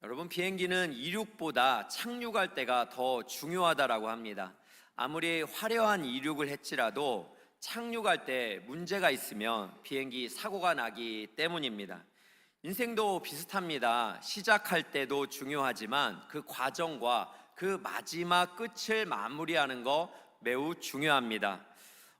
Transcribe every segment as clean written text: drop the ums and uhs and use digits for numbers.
여러분, 비행기는 이륙보다 착륙할 때가 더 중요하다라고 합니다. 아무리 화려한 이륙을 했지라도 착륙할 때 문제가 있으면 비행기 사고가 나기 때문입니다. 인생도 비슷합니다. 시작할 때도 중요하지만 그 과정과 그 마지막 끝을 마무리하는 거 매우 중요합니다.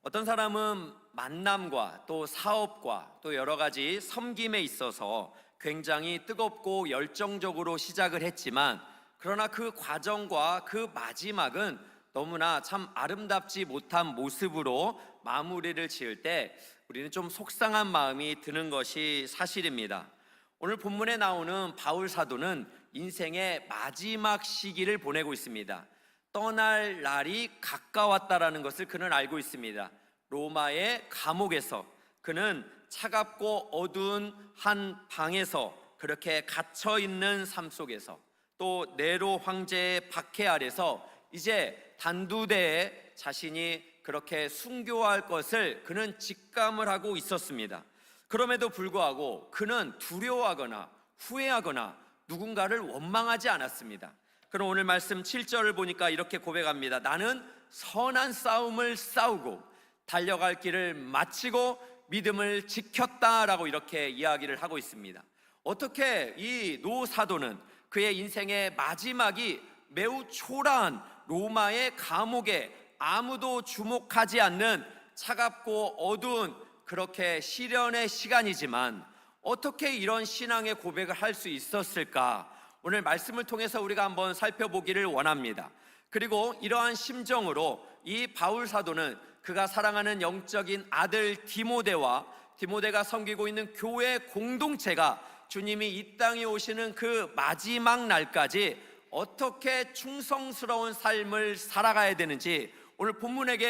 어떤 사람은 만남과 또 사업과 또 여러 가지 섬김에 있어서 굉장히 뜨겁고 열정적으로 시작을 했지만, 그러나 그 과정과 그 마지막은 너무나 참 아름답지 못한 모습으로 마무리를 지을 때 우리는 좀 속상한 마음이 드는 것이 사실입니다. 오늘 본문에 나오는 바울 사도는 인생의 마지막 시기를 보내고 있습니다. 떠날 날이 가까웠다라는 것을 그는 알고 있습니다. 로마의 감옥에서 그는 차갑고 어두운 한 방에서 그렇게 갇혀 있는 삶 속에서, 또 네로 황제의 박해 아래서 이제 단두대에 자신이 그렇게 순교할 것을 그는 직감을 하고 있었습니다. 그럼에도 불구하고 그는 두려워하거나 후회하거나 누군가를 원망하지 않았습니다. 그럼 오늘 말씀 7절을 보니까 이렇게 고백합니다. 나는 선한 싸움을 싸우고 달려갈 길을 마치고 믿음을 지켰다라고 이렇게 이야기를 하고 있습니다. 어떻게 이 노 사도는 그의 인생의 마지막이 매우 초라한 로마의 감옥에 아무도 주목하지 않는 차갑고 어두운 그렇게 시련의 시간이지만 어떻게 이런 신앙의 고백을 할 수 있었을까? 오늘 말씀을 통해서 우리가 한번 살펴보기를 원합니다. 그리고 이러한 심정으로 이 바울 사도는 그가 사랑하는 영적인 아들 디모데가 섬기고 있는 교회 공동체가 주님이 이 땅에 오시는 그 마지막 날까지 어떻게 충성스러운 삶을 살아가야 되는지 오늘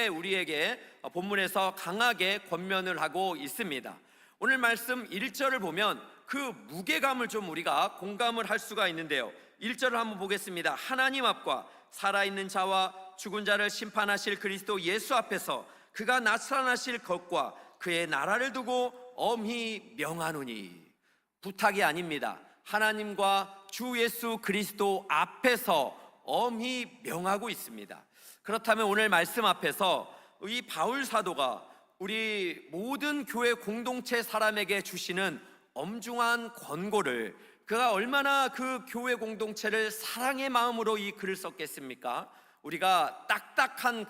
우리에게 본문에서 강하게 권면을 하고 있습니다. 오늘 말씀 1절을 보면 그 무게감을 좀 우리가 공감을 할 수가 있는데요. 1절을 한번 보겠습니다. 하나님 앞과 살아있는 자와 죽은 자를 심판하실 그리스도 예수 앞에서 그가 나타나실 것과 그의 나라를 두고 엄히 명하노니. 부탁이 아닙니다. 하나님과 주 예수 그리스도 앞에서 엄히 명하고 있습니다. 그렇다면 오늘 말씀 앞에서 이 바울 사도가 우리 모든 교회 공동체 사람에게 주시는 엄중한 권고를, 그가 얼마나 그 교회 공동체를 사랑의 마음으로 이 글을 썼겠습니까? 우리가 딱딱한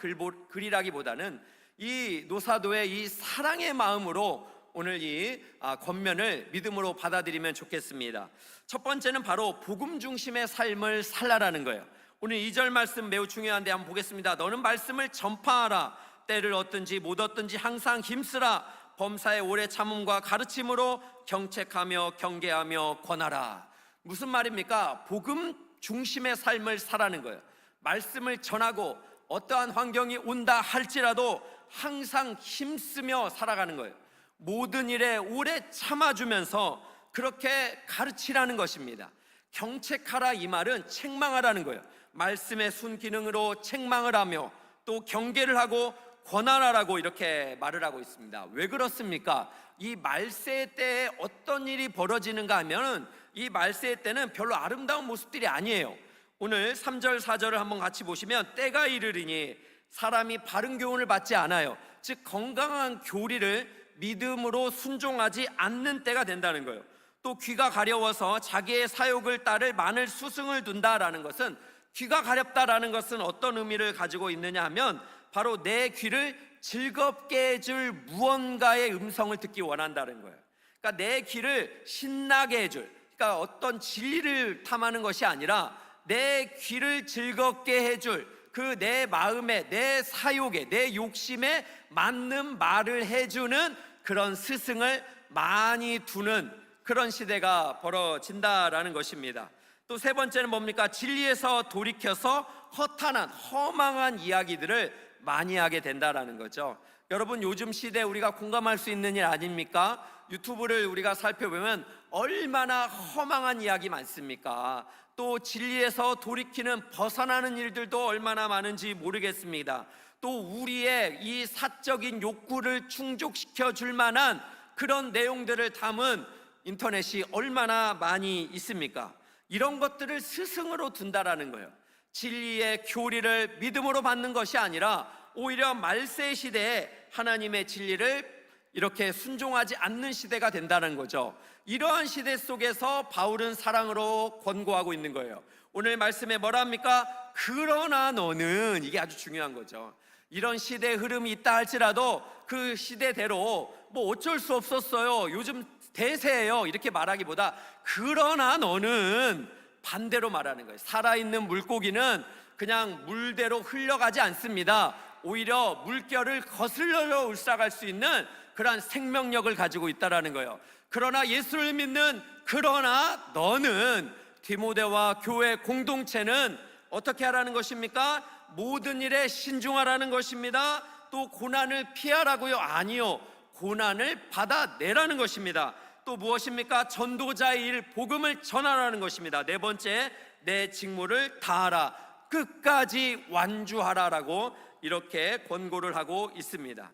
글이라기보다는 이 노사도의 이 사랑의 마음으로 오늘 이 권면을 믿음으로 받아들이면 좋겠습니다. 첫 번째는 바로 복음 중심의 삶을 살라라는 거예요. 오늘 2절 말씀 매우 중요한데 한번 보겠습니다. 너는 말씀을 전파하라. 때를 얻든지 못 얻든지 항상 힘쓰라. 범사의 오래 참음과 가르침으로 경책하며 경계하며 권하라. 무슨 말입니까? 복음 중심의 삶을 살라는 거예요. 말씀을 전하고 어떠한 환경이 온다 할지라도 항상 힘쓰며 살아가는 거예요. 모든 일에 오래 참아주면서 그렇게 가르치라는 것입니다. 경책하라, 이 말은 책망하라는 거예요. 말씀의 순기능으로 책망을 하며 또 경계를 하고 권하라라고 이렇게 말을 하고 있습니다. 왜 그렇습니까? 이 말세 때에 어떤 일이 벌어지는가 하면 이 말세 때는 별로 아름다운 모습들이 아니에요. 오늘 3절 4절을 한번 같이 보시면 때가 이르리니 사람이 바른 교훈을 받지 않아요. 즉 건강한 교리를 믿음으로 순종하지 않는 때가 된다는 거예요. 또 귀가 가려워서 자기의 사욕을 따를 많은 수승을 둔다라는 것은, 귀가 가렵다라는 것은 어떤 의미를 가지고 있느냐 하면 바로 내 귀를 즐겁게 해줄 무언가의 음성을 듣기 원한다는 거예요. 그러니까 내 귀를 신나게 해줄, 그러니까 어떤 진리를 탐하는 것이 아니라 내 귀를 즐겁게 해줄 그 내 마음에, 내 사욕에, 내 욕심에 맞는 말을 해주는 그런 스승을 많이 두는 그런 시대가 벌어진다라는 것입니다. 또 세 번째는 뭡니까? 진리에서 돌이켜서 허탄한 허망한 이야기들을 많이 하게 된다라는 거죠. 여러분, 요즘 시대에 우리가 공감할 수 있는 일 아닙니까? 유튜브를 우리가 살펴보면 얼마나 허망한 이야기 많습니까? 또 진리에서 돌이키는 벗어나는 일들도 얼마나 많은지 모르겠습니다. 또 우리의 이 사적인 욕구를 충족시켜 줄 만한 그런 내용들을 담은 인터넷이 얼마나 많이 있습니까? 이런 것들을 스승으로 둔다라는 거예요. 진리의 교리를 믿음으로 받는 것이 아니라 오히려 말세 시대에 하나님의 진리를 이렇게 순종하지 않는 시대가 된다는 거죠. 이러한 시대 속에서 바울은 사랑으로 권고하고 있는 거예요. 오늘 말씀에 뭐라 합니까? 그러나 너는, 이게 아주 중요한 거죠. 이런 시대의 흐름이 있다 할지라도 그 시대대로 뭐 어쩔 수 없었어요, 요즘 대세예요, 이렇게 말하기보다 그러나 너는 반대로 말하는 거예요. 살아있는 물고기는 그냥 물대로 흘러가지 않습니다. 오히려 물결을 거슬러 울싹할 수 있는 그러한 생명력을 가지고 있다라는 거예요. 그러나 예수를 믿는 그러나 너는, 디모데와 교회 공동체는 어떻게 하라는 것입니까? 모든 일에 신중하라는 것입니다. 또 고난을 피하라고요? 아니요, 고난을 받아내라는 것입니다. 또 무엇입니까? 전도자의 일, 복음을 전하라는 것입니다. 네 번째, 내 직무를 다하라, 끝까지 완주하라라고 이렇게 권고를 하고 있습니다.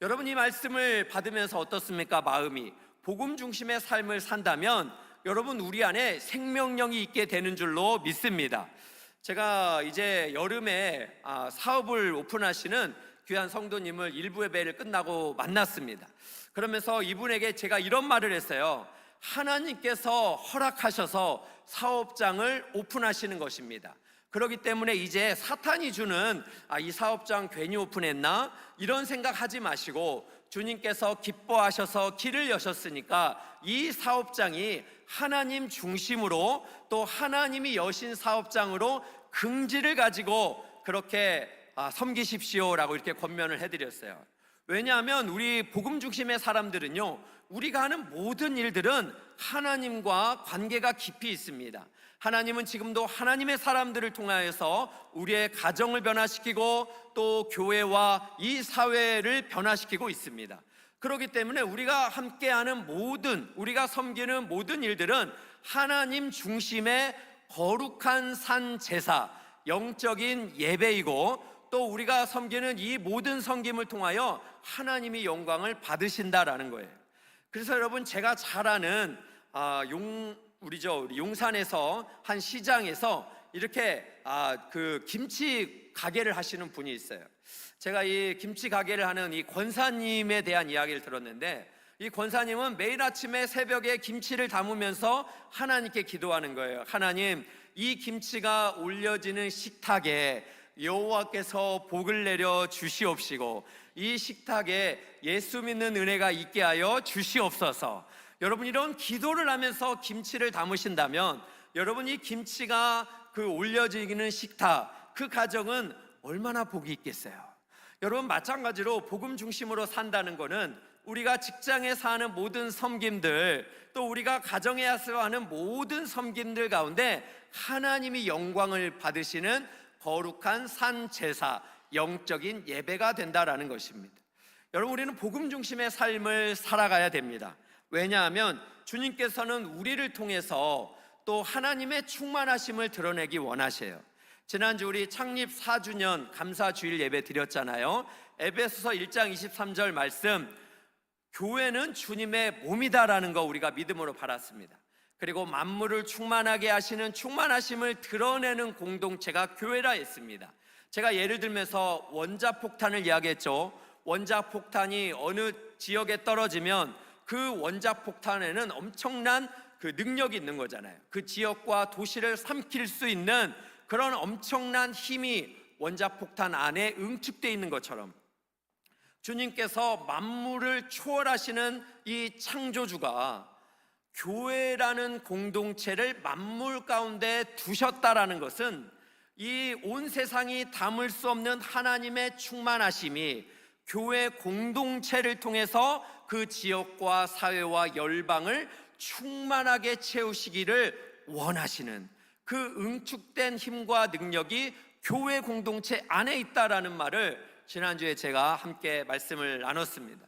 여러분, 이 말씀을 받으면서 어떻습니까? 마음이 복음 중심의 삶을 산다면 여러분, 우리 안에 생명력이 있게 되는 줄로 믿습니다. 제가 이제 여름에 사업을 오픈하시는 귀한 성도님을 일부 예배를 끝나고 만났습니다. 그러면서 이분에게 제가 이런 말을 했어요. 하나님께서 허락하셔서 사업장을 오픈하시는 것입니다. 그렇기 때문에 이제 사탄이 주는 이 사업장 괜히 오픈했나? 이런 생각하지 마시고 주님께서 기뻐하셔서 길을 여셨으니까 이 사업장이 하나님 중심으로, 또 하나님이 여신 사업장으로 긍지를 가지고 그렇게 섬기십시오라고 이렇게 권면을 해드렸어요. 왜냐하면 우리 복음 중심의 사람들은요, 우리가 하는 모든 일들은 하나님과 관계가 깊이 있습니다. 하나님은 지금도 하나님의 사람들을 통하여서 우리의 가정을 변화시키고 또 교회와 이 사회를 변화시키고 있습니다. 그렇기 때문에 우리가 함께하는 모든, 우리가 섬기는 모든 일들은 하나님 중심의 거룩한 산 제사, 영적인 예배이고, 또 우리가 섬기는 이 모든 섬김을 통하여 하나님이 영광을 받으신다라는 거예요. 그래서 여러분, 제가 잘 아는 우리 용산에서 한 시장에서 이렇게 그 김치 가게를 하시는 분이 있어요. 제가 이 김치 가게를 하는 이 권사님에 대한 이야기를 들었는데, 이 권사님은 매일 아침에 새벽에 김치를 담으면서 하나님께 기도하는 거예요. 하나님, 이 김치가 올려지는 식탁에 여호와께서 복을 내려 주시옵시고 이 식탁에 예수 믿는 은혜가 있게 하여 주시옵소서. 여러분, 이런 기도를 하면서 김치를 담으신다면 여러분, 이 김치가 그 올려지는 식탁, 그 가정은 얼마나 복이 있겠어요. 여러분, 마찬가지로 복음 중심으로 산다는 것은 우리가 직장에서 하는 모든 섬김들, 또 우리가 가정에서 하는 모든 섬김들 가운데 하나님이 영광을 받으시는 거룩한 산 제사, 영적인 예배가 된다라는 것입니다. 여러분, 우리는 복음 중심의 삶을 살아가야 됩니다. 왜냐하면 주님께서는 우리를 통해서 또 하나님의 충만하심을 드러내기 원하셔요. 지난주 우리 창립 4주년 감사주일 예배 드렸잖아요. 에베소서 1장 23절 말씀, 교회는 주님의 몸이다라는 거 우리가 믿음으로 받았습니다. 그리고 만물을 충만하게 하시는 충만하심을 드러내는 공동체가 교회라 했습니다. 제가 예를 들면서 원자폭탄을 이야기했죠. 원자폭탄이 어느 지역에 떨어지면 그 원자폭탄에는 엄청난 그 능력이 있는 거잖아요. 그 지역과 도시를 삼킬 수 있는 그런 엄청난 힘이 원자폭탄 안에 응축되어 있는 것처럼 주님께서 만물을 초월하시는 이 창조주가 교회라는 공동체를 만물 가운데 두셨다라는 것은 이 온 세상이 담을 수 없는 하나님의 충만하심이 교회 공동체를 통해서 그 지역과 사회와 열방을 충만하게 채우시기를 원하시는 그 응축된 힘과 능력이 교회 공동체 안에 있다라는 말을 지난주에 제가 함께 말씀을 나눴습니다.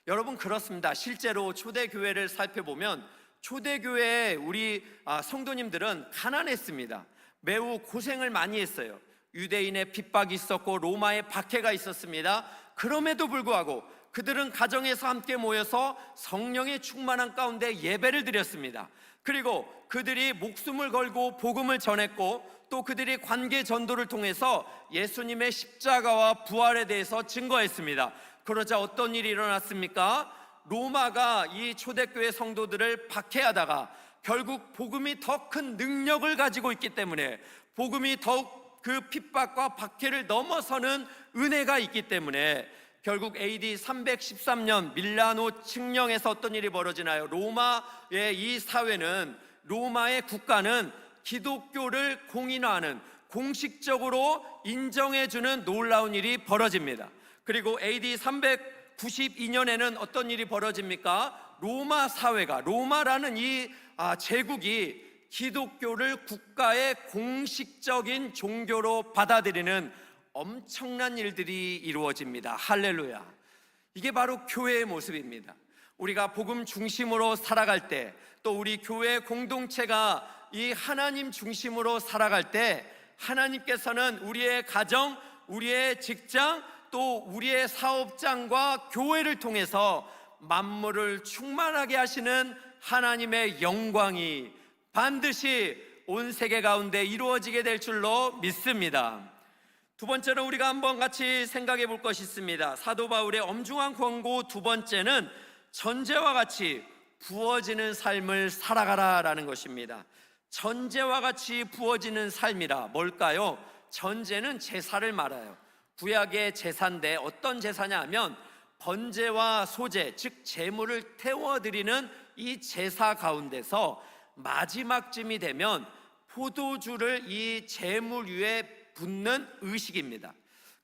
여러분, 그렇습니다. 실제로 초대교회를 살펴보면 초대교회의 우리 성도님들은 가난했습니다. 매우 고생을 많이 했어요. 유대인의 핍박이 있었고 로마의 박해가 있었습니다. 그럼에도 불구하고 그들은 가정에서 함께 모여서 성령의 충만한 가운데 예배를 드렸습니다. 그리고 그들이 목숨을 걸고 복음을 전했고 또 그들이 관계 전도를 통해서 예수님의 십자가와 부활에 대해서 증거했습니다. 그러자 어떤 일이 일어났습니까? 로마가 이 초대교회 성도들을 박해하다가 결국 복음이 더 큰 능력을 가지고 있기 때문에, 복음이 더욱 그 핍박과 박해를 넘어서는 은혜가 있기 때문에 결국 AD 313년 밀라노 칙령에서 어떤 일이 벌어지나요? 로마의 이 사회는, 로마의 국가는 기독교를 공인화하는, 공식적으로 인정해주는 놀라운 일이 벌어집니다. 그리고 AD 392년에는 어떤 일이 벌어집니까? 로마 사회가, 로마라는 이 제국이 기독교를 국가의 공식적인 종교로 받아들이는 엄청난 일들이 이루어집니다. 할렐루야. 이게 바로 교회의 모습입니다. 우리가 복음 중심으로 살아갈 때, 또 우리 교회 공동체가 이 하나님 중심으로 살아갈 때, 하나님께서는 우리의 가정, 우리의 직장, 또 우리의 사업장과 교회를 통해서 만물을 충만하게 하시는 하나님의 영광이 반드시 온 세계 가운데 이루어지게 될 줄로 믿습니다. 두 번째로 우리가 한번 같이 생각해 볼 것이 있습니다. 사도 바울의 엄중한 권고 두 번째는 전제와 같이 부어지는 삶을 살아가라라는 것입니다. 전제와 같이 부어지는 삶이라 뭘까요? 전제는 제사를 말해요. 구약의 제사인데 어떤 제사냐 하면 번제와 소제, 즉 제물을 태워드리는 이 제사 가운데서 마지막쯤이 되면 포도주를 이 제물 위에 붓는 의식입니다.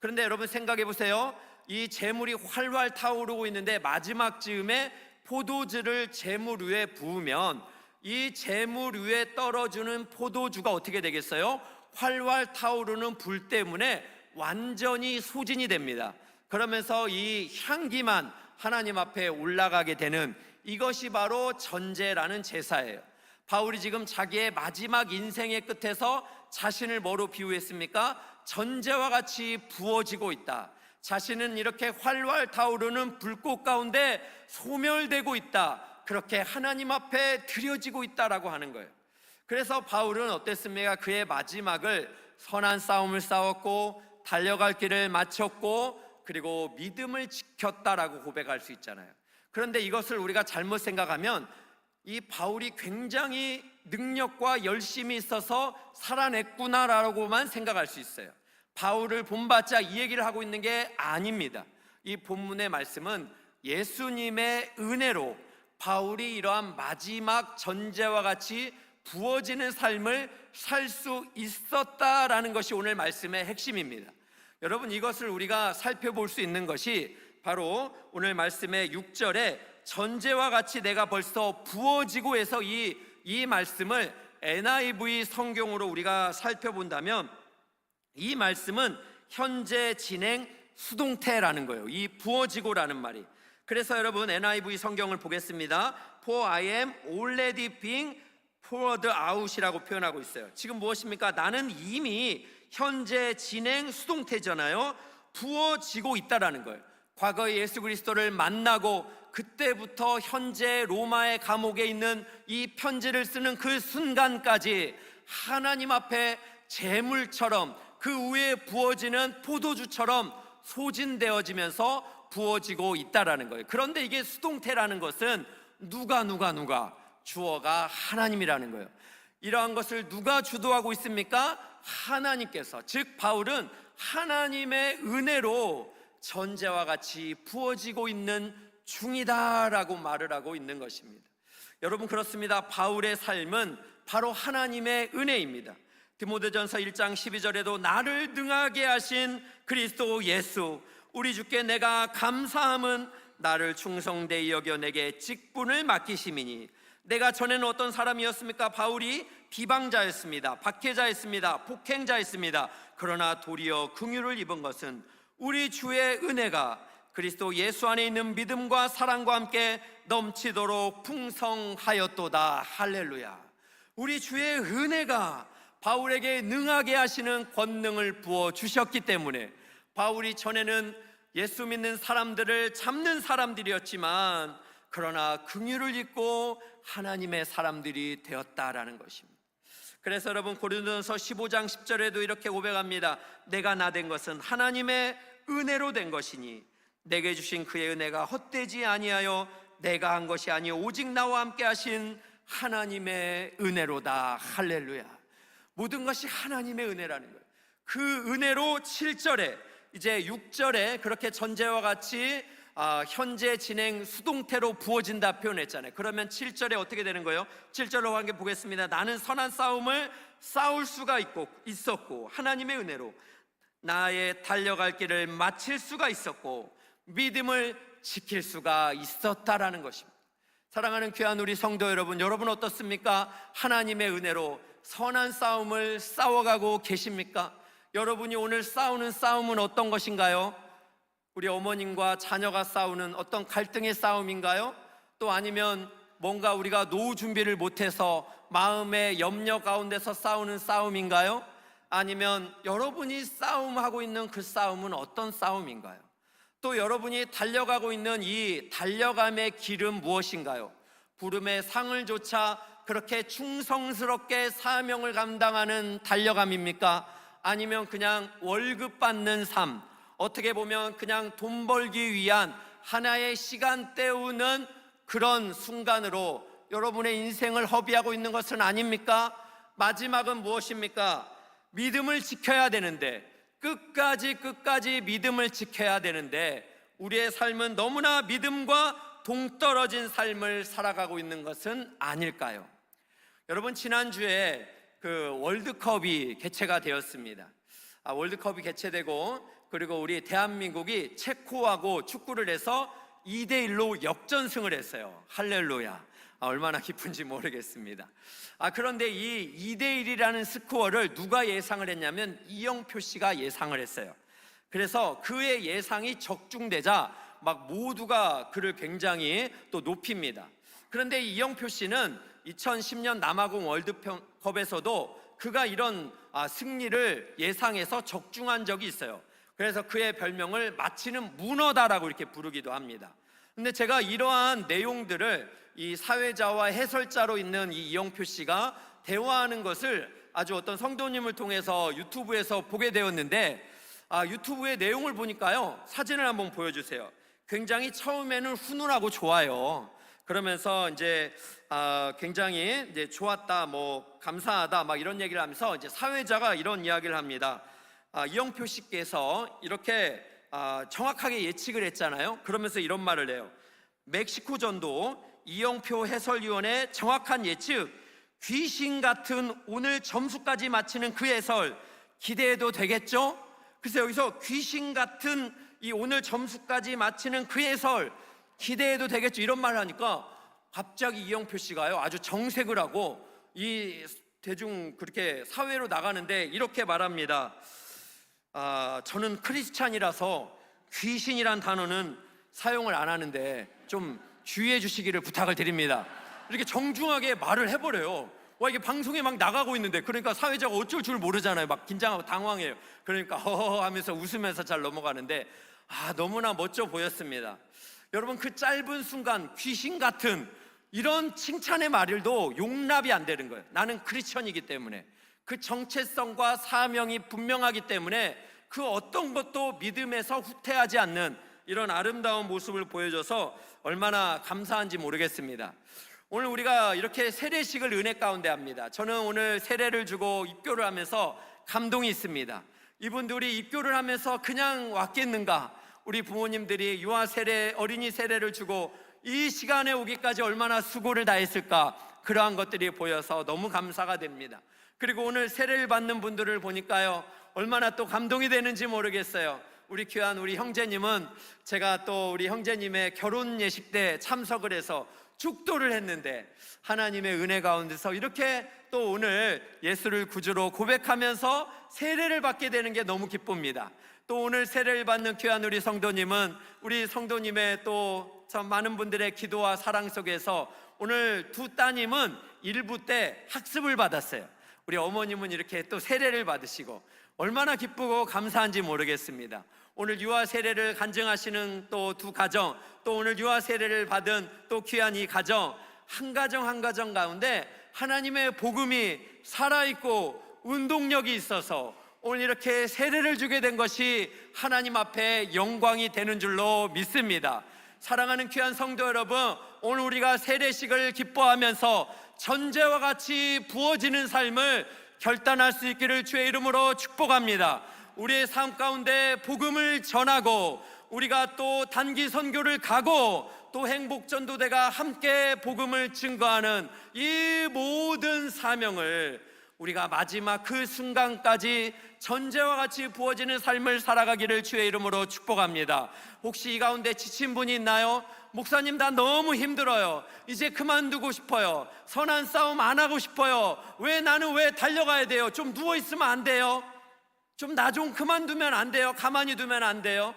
그런데 여러분 생각해 보세요. 이 제물이 활활 타오르고 있는데 마지막 즈음에 포도주를 제물 위에 부으면 이 제물 위에 떨어지는 포도주가 어떻게 되겠어요? 활활 타오르는 불 때문에 완전히 소진이 됩니다. 그러면서 이 향기만 하나님 앞에 올라가게 되는, 이것이 바로 전제라는 제사예요. 바울이 지금 자기의 마지막 인생의 끝에서 자신을 뭐로 비유했습니까? 전제와 같이 부어지고 있다. 자신은 이렇게 활활 타오르는 불꽃 가운데 소멸되고 있다. 그렇게 하나님 앞에 드려지고 있다라고 하는 거예요. 그래서 바울은 어땠습니까? 그의 마지막을 선한 싸움을 싸웠고 달려갈 길을 마쳤고 그리고 믿음을 지켰다라고 고백할 수 있잖아요. 그런데 이것을 우리가 잘못 생각하면 이 바울이 굉장히 능력과 열심이 있어서 살아냈구나라고만 생각할 수 있어요. 바울을 본받자 이 얘기를 하고 있는 게 아닙니다. 이 본문의 말씀은 예수님의 은혜로 바울이 이러한 마지막 전제와 같이 부어지는 삶을 살 수 있었다라는 것이 오늘 말씀의 핵심입니다. 여러분, 이것을 우리가 살펴볼 수 있는 것이 바로 오늘 말씀의 6절에 전제와 같이 내가 벌써 부어지고 해서 이 말씀을 NIV 성경으로 우리가 살펴본다면 이 말씀은 현재 진행 수동태라는 거예요. 이 부어지고라는 말이. 그래서 여러분 NIV 성경을 보겠습니다. For I am already being poured out이라고 표현하고 있어요. 지금 무엇입니까? 나는 이미 현재 진행 수동태잖아요. 부어지고 있다라는 거예요. 과거에 예수 그리스도를 만나고 그때부터 현재 로마의 감옥에 있는 이 편지를 쓰는 그 순간까지 하나님 앞에 제물처럼 그 위에 부어지는 포도주처럼 소진되어지면서 부어지고 있다라는 거예요. 그런데 이게 수동태라는 것은 누가 주어가 하나님이라는 거예요. 이러한 것을 누가 주도하고 있습니까? 하나님께서. 즉 바울은 하나님의 은혜로 전제와 같이 부어지고 있는 중이다라고 말을 하고 있는 것입니다. 여러분 그렇습니다. 바울의 삶은 바로 하나님의 은혜입니다. 디모데전서 1장 12절에도 나를 능하게 하신 그리스도 예수 우리 주께 내가 감사함은 나를 충성되이 여겨 내게 직분을 맡기심이니. 내가 전에는 어떤 사람이었습니까? 바울이 비방자였습니다. 박해자였습니다. 폭행자였습니다. 그러나 도리어 긍휼을 입은 것은 우리 주의 은혜가 그리스도 예수 안에 있는 믿음과 사랑과 함께 넘치도록 풍성하였도다. 할렐루야. 우리 주의 은혜가 바울에게 능하게 하시는 권능을 부어 주셨기 때문에 바울이 전에는 예수 믿는 사람들을 잡는 사람들이었지만 그러나 긍휼을 입고 하나님의 사람들이 되었다라는 것입니다. 그래서 여러분 고린도전서 15장 10절에도 이렇게 고백합니다. 내가 나 된 것은 하나님의 은혜로 된 것이니 내게 주신 그의 은혜가 헛되지 아니하여 내가 한 것이 아니요 오직 나와 함께 하신 하나님의 은혜로다. 할렐루야. 모든 것이 하나님의 은혜라는 거예요. 그 은혜로 7절에 이제 6절에 그렇게 전제와 같이 현재 진행 수동태로 부어진다 표현했잖아요. 그러면 7절에 어떻게 되는 거예요? 7절로 함께 보겠습니다. 나는 선한 싸움을 싸울 수가 있었고 하나님의 은혜로 나의 달려갈 길을 마칠 수가 있었고 믿음을 지킬 수가 있었다라는 것입니다. 사랑하는 귀한 우리 성도 여러분, 여러분 어떻습니까? 하나님의 은혜로 선한 싸움을 싸워가고 계십니까? 여러분이 오늘 싸우는 싸움은 어떤 것인가요? 우리 어머님과 자녀가 싸우는 어떤 갈등의 싸움인가요? 또 아니면 뭔가 우리가 노후 준비를 못해서 마음의 염려 가운데서 싸우는 싸움인가요? 아니면 여러분이 싸움하고 있는 그 싸움은 어떤 싸움인가요? 또 여러분이 달려가고 있는 이 달려감의 길은 무엇인가요? 부름의 상을 조차 그렇게 충성스럽게 사명을 감당하는 달려감입니까? 아니면 그냥 월급 받는 삶, 어떻게 보면 그냥 돈 벌기 위한 하나의 시간 때우는 그런 순간으로 여러분의 인생을 허비하고 있는 것은 아닙니까? 마지막은 무엇입니까? 믿음을 지켜야 되는데, 끝까지 믿음을 지켜야 되는데 우리의 삶은 너무나 믿음과 동떨어진 삶을 살아가고 있는 것은 아닐까요? 여러분 지난주에 그 월드컵이 개최가 되었습니다. 월드컵이 개최되고 그리고 우리 대한민국이 체코하고 축구를 해서 2대1로 역전승을 했어요. 할렐루야. 얼마나 기쁜지 모르겠습니다. 그런데 이 2대1이라는 스코어를 누가 예상을 했냐면 이영표 씨가 예상을 했어요. 그래서 그의 예상이 적중되자 막 모두가 그를 굉장히 또 높입니다. 그런데 이영표 씨는 2010년 남아공 월드컵에서도 그가 이런 승리를 예상해서 적중한 적이 있어요. 그래서 그의 별명을 마치는 문어다라고 이렇게 부르기도 합니다. 근데 제가 이러한 내용들을 이 사회자와 해설자로 있는 이 이영표 씨가 대화하는 것을 아주 어떤 성도님을 통해서 유튜브에서 보게 되었는데 유튜브의 내용을 보니까요, 사진을 한번 보여주세요. 굉장히 처음에는 훈훈하고 좋아요. 그러면서 이제 굉장히 이제 좋았다, 뭐 감사하다, 막 이런 얘기를 하면서 이제 사회자가 이런 이야기를 합니다. 이영표 씨께서 이렇게 정확하게 예측을 했잖아요. 그러면서 이런 말을 해요. 멕시코전도 이영표 해설위원의 정확한 예측, 귀신 같은 오늘 점수까지 맞히는 그 해설 기대해도 되겠죠? 그래서 여기서 귀신 같은 이 오늘 점수까지 맞히는 그 해설 기대해도 되겠죠? 이런 말을 하니까 갑자기 이영표 씨가요, 아주 정색을 하고 이 대중 그렇게 사회로 나가는데 이렇게 말합니다. 저는 크리스찬이라서 귀신이란 단어는 사용을 안 하는데 좀 주의해 주시기를 부탁을 드립니다. 이렇게 정중하게 말을 해버려요. 이게 방송에 막 나가고 있는데, 그러니까 사회자가 어쩔 줄 모르잖아요. 막 긴장하고 당황해요. 그러니까 허허 하면서 웃으면서 잘 넘어가는데 너무나 멋져 보였습니다. 여러분, 그 짧은 순간 귀신 같은 이런 칭찬의 말들도 용납이 안 되는 거예요. 나는 크리스천이기 때문에, 그 정체성과 사명이 분명하기 때문에 그 어떤 것도 믿음에서 후퇴하지 않는 이런 아름다운 모습을 보여줘서 얼마나 감사한지 모르겠습니다. 오늘 우리가 이렇게 세례식을 은혜 가운데 합니다. 저는 오늘 세례를 주고 입교를 하면서 감동이 있습니다. 이분들이 입교를 하면서 그냥 왔겠는가? 우리 부모님들이 유아 세례, 어린이 세례를 주고 이 시간에 오기까지 얼마나 수고를 다했을까? 그러한 것들이 보여서 너무 감사가 됩니다. 그리고 오늘 세례를 받는 분들을 보니까요, 얼마나 또 감동이 되는지 모르겠어요. 우리 귀한 우리 형제님은 제가 또 우리 형제님의 결혼 예식 때 참석을 해서 축도를 했는데 하나님의 은혜 가운데서 이렇게 또 오늘 예수를 구주로 고백하면서 세례를 받게 되는 게 너무 기쁩니다. 또 오늘 세례를 받는 귀한 우리 성도님은 우리 성도님의 또 참 많은 분들의 기도와 사랑 속에서 오늘 두 따님은 일부 때 학습을 받았어요. 우리 어머님은 이렇게 또 세례를 받으시고 얼마나 기쁘고 감사한지 모르겠습니다. 오늘 유아 세례를 간증하시는 또 두 가정, 또 오늘 유아 세례를 받은 또 귀한 이 가정, 한 가정 한 가정 가운데 하나님의 복음이 살아있고 운동력이 있어서 오늘 이렇게 세례를 주게 된 것이 하나님 앞에 영광이 되는 줄로 믿습니다. 사랑하는 귀한 성도 여러분, 오늘 우리가 세례식을 기뻐하면서 전제와 같이 부어지는 삶을 결단할 수 있기를 주의 이름으로 축복합니다. 우리의 삶 가운데 복음을 전하고 우리가 또 단기 선교를 가고 또 행복전도대가 함께 복음을 증거하는 이 모든 사명을 우리가 마지막 그 순간까지 전제와 같이 부어지는 삶을 살아가기를 주의 이름으로 축복합니다. 혹시 이 가운데 지친 분이 있나요? 목사님, 나 너무 힘들어요. 이제 그만두고 싶어요. 선한 싸움 안 하고 싶어요. 나는 왜 달려가야 돼요? 좀 누워있으면 안 돼요? 나 좀 그만두면 안 돼요? 가만히 두면 안 돼요?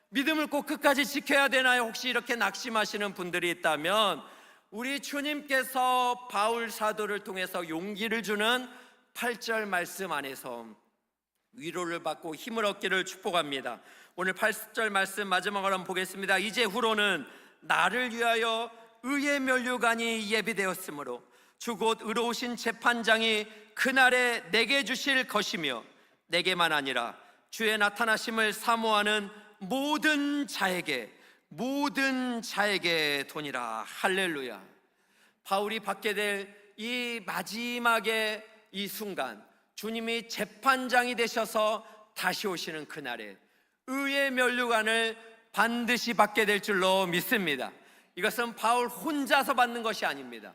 믿음을 꼭 끝까지 지켜야 되나요? 혹시 이렇게 낙심하시는 분들이 있다면 우리 주님께서 바울 사도를 통해서 용기를 주는 8절 말씀 안에서 위로를 받고 힘을 얻기를 축복합니다. 오늘 8절 말씀 마지막으로 한번 보겠습니다. 이제 후로는 나를 위하여 의의 면류관이 예비되었으므로 주 곧 의로우신 재판장이 그날에 내게 주실 것이며 내게만 아니라 주의 나타나심을 사모하는 모든 자에게 도니라. 할렐루야. 바울이 받게 될 이 마지막의 이 순간, 주님이 재판장이 되셔서 다시 오시는 그날에 의의 면류관을 반드시 받게 될 줄로 믿습니다. 이것은 바울 혼자서 받는 것이 아닙니다.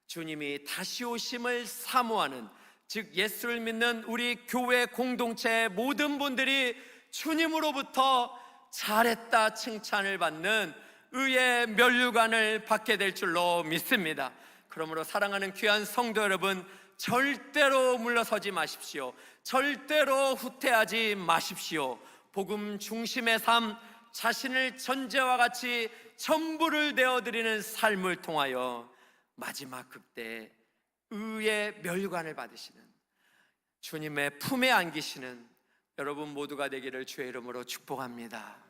주님이 다시 오심을 사모하는, 즉 예수를 믿는 우리 교회 공동체의 모든 분들이 주님으로부터 잘했다 칭찬을 받는 의의 면류관을 받게 될 줄로 믿습니다. 그러므로 사랑하는 귀한 성도 여러분, 절대로 물러서지 마십시오. 절대로 후퇴하지 마십시오. 복음 중심의 삶, 자신을 전제와 같이 전부를 내어드리는 삶을 통하여 마지막 그때 의의 면류관을 받으시는, 주님의 품에 안기시는 여러분 모두가 되기를 주의 이름으로 축복합니다.